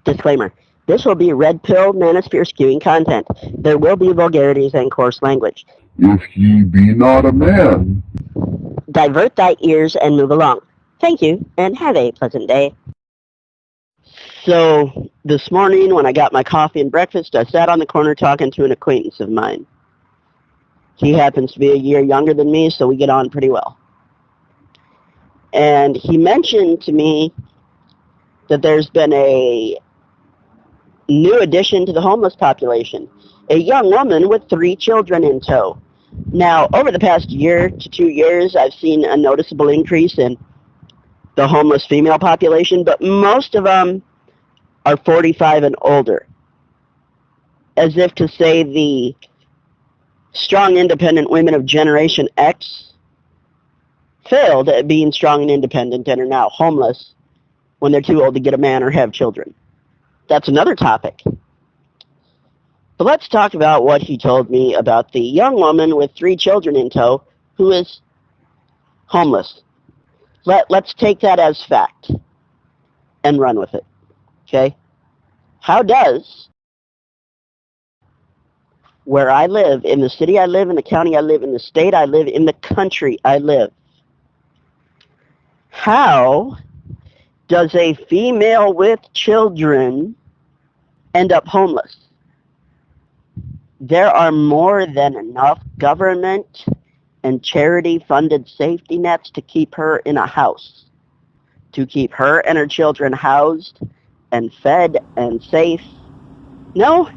Disclaimer. This will be red pill manosphere skewing content. There will be vulgarities and coarse language. If ye be not a man. Divert thy ears and move along. Thank you, and have a pleasant day. So, this morning when I got my coffee and breakfast, I sat on the corner talking to an acquaintance of mine. He happens to be a year younger than me, so we get on pretty well. And he mentioned to me that there's been a new addition to the homeless population, a young woman with 3 children in tow. Now, over the past year to 2 years, I've seen a noticeable increase in the homeless female population, but most of them are 45 and older. As if to say the strong, independent women of Generation X failed at being strong and independent and are now homeless when they're too old to get a man or have children. That's another topic. But let's talk about what he told me about the young woman with 3 children in tow who is homeless. Let's take that as fact and run with it. Okay? How does where I live, in the city I live, in the county I live, in the state I live, in the country I live, how does a female with children end up homeless? There are more than enough government and charity-funded safety nets to keep her in a house, to keep her and her children housed and fed and safe. No,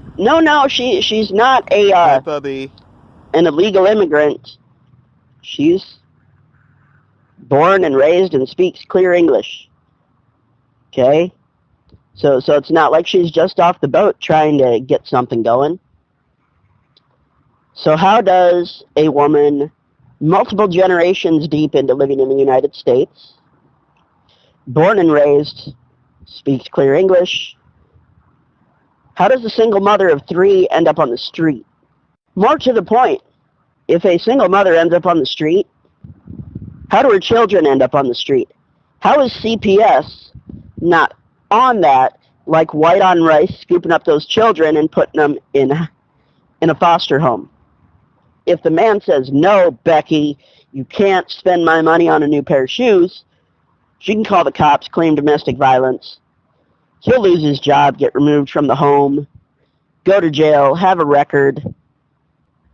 she's not Hi, puppy. an illegal immigrant. She's born and raised and speaks clear English. Okay? So it's not like she's just off the boat trying to get something going. So how does a woman multiple generations deep into living in the United States, born and raised, speaks clear English, how does a single mother of 3 end up on the street? More to the point, if a single mother ends up on the street, how do her children end up on the street? How is CPS not on that, like white on rice, scooping up those children and putting them in a foster home? If the man says, no, Becky, you can't spend my money on a new pair of shoes, she can call the cops, claim domestic violence. He'll lose his job, get removed from the home, go to jail, have a record, and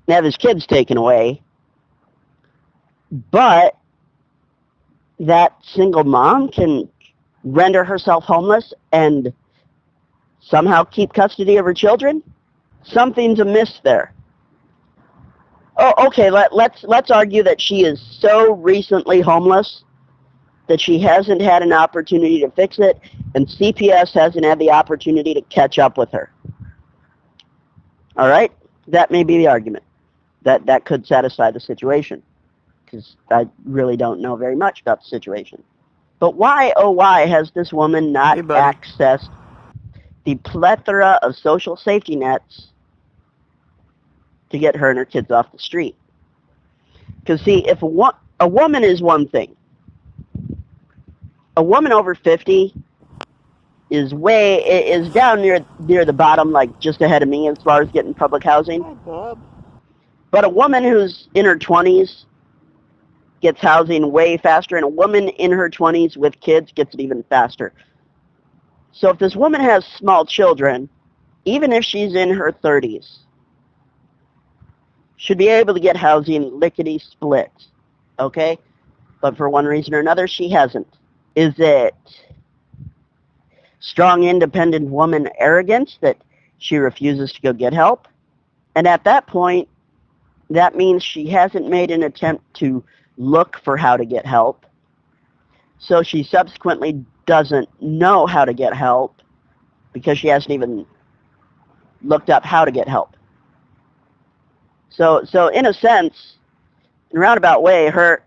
have his kids taken away. But that single mom can render herself homeless and somehow keep custody of her children? Something's amiss there. Oh, okay, let's argue that she is so recently homeless that she hasn't had an opportunity to fix it, and CPS hasn't had the opportunity to catch up with her. All right? That may be the argument. That could satisfy the situation, because I really don't know very much about the situation. But why, oh why, has this woman not accessed the plethora of social safety nets to get her and her kids off the street? Because see, if a woman is one thing, a woman over 50 is down near the bottom, like just ahead of me as far as getting public housing. Hi, Bob. But a woman who's in her 20s gets housing way faster, and a woman in her 20s with kids gets it even faster. So if this woman has small children, even if she's in her 30s, should be able to get housing lickety-split, okay? But for one reason or another, she hasn't. Is it strong, independent woman arrogance that she refuses to go get help? And at that point, that means she hasn't made an attempt to look for how to get help. So she subsequently doesn't know how to get help because she hasn't even looked up how to get help. So in a sense, in a roundabout way, her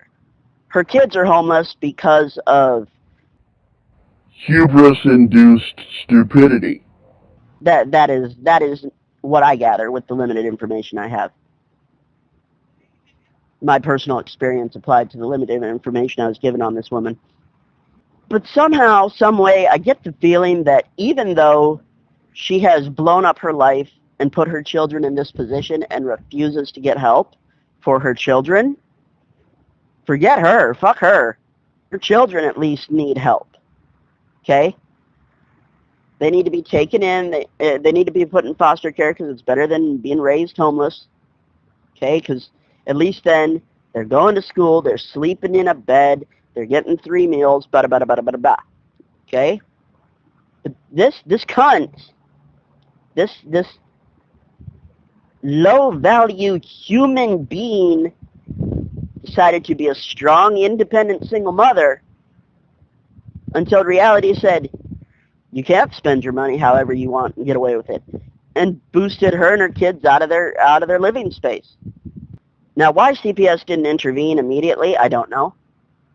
kids are homeless because of Hubris-induced stupidity. that is what I gather with the limited information I have. My personal experience applied to the limited information I was given on this woman. But somehow, some way, I get the feeling that even though she has blown up her life and put her children in this position and refuses to get help for her children, forget her, fuck her. Her children at least need help, okay? They need to be taken in. They need to be put in foster care because it's better than being raised homeless, okay? Because at least then they're going to school, they're sleeping in a bed, they're getting 3 meals, bada bada bada bada bada, okay? But this cunt, this low-value human being decided to be a strong, independent single mother until reality said, you can't spend your money however you want and get away with it, and boosted her and her kids out of their living space. Now, why CPS didn't intervene immediately, I don't know.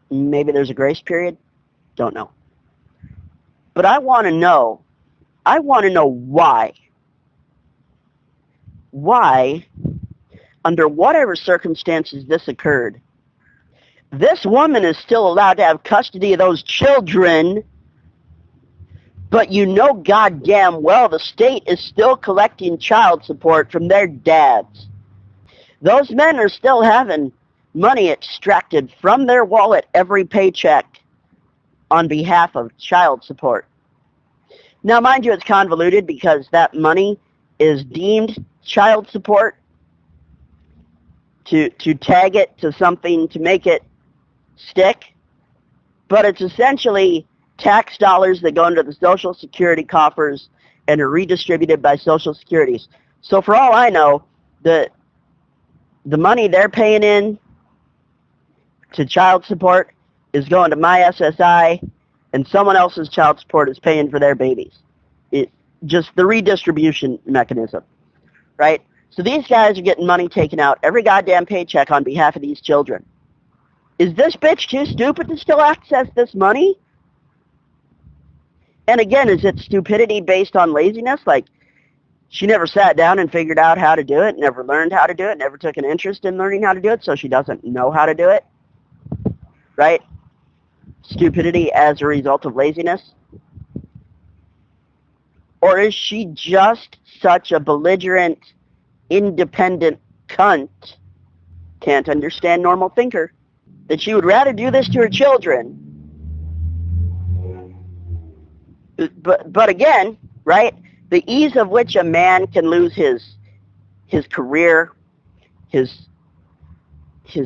Maybe there's a grace period. Don't know. But I want to know why. Why, under whatever circumstances this occurred, this woman is still allowed to have custody of those children, but you know goddamn well the state is still collecting child support from their dads. Those men are still having money extracted from their wallet every paycheck on behalf of child support. Now, mind you, it's convoluted because that money is deemed child support to tag it to something to make it stick, but it's essentially tax dollars that go into the Social Security coffers and are redistributed by Social Securities. So for all I know, the money they're paying in to child support is going to my SSI, and someone else's child support is paying for their babies. It just the redistribution mechanism, right? So these guys are getting money taken out every goddamn paycheck on behalf of these children. Is this bitch too stupid to still access this money? And again, is it stupidity based on laziness? Like, she never sat down and figured out how to do it, never learned how to do it, never took an interest in learning how to do it, so she doesn't know how to do it, right? Stupidity as a result of laziness? Or is she just such a belligerent, independent cunt, can't understand normal thinker, that she would rather do this to her children? But again, right, the ease of which a man can lose his career, his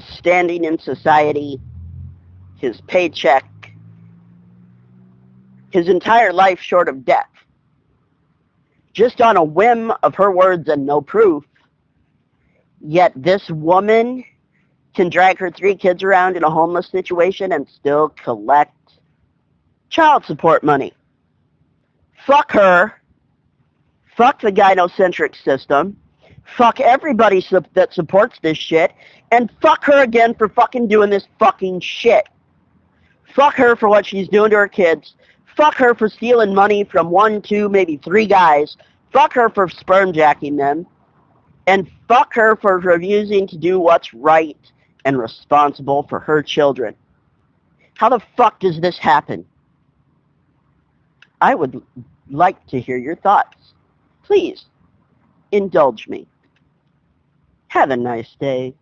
standing in society, his paycheck, his entire life short of death, just on a whim of her words and no proof, yet this woman can drag her 3 kids around in a homeless situation and still collect child support money. Fuck her. Fuck the gynocentric system. Fuck everybody that supports this shit. And fuck her again for fucking doing this fucking shit. Fuck her for what she's doing to her kids. Fuck her for stealing money from 1, 2, maybe 3 guys. Fuck her for sperm jacking them. And fuck her for refusing to do what's right and responsible for her children. How the fuck does this happen? I would like to hear your thoughts. Please, indulge me. Have a nice day.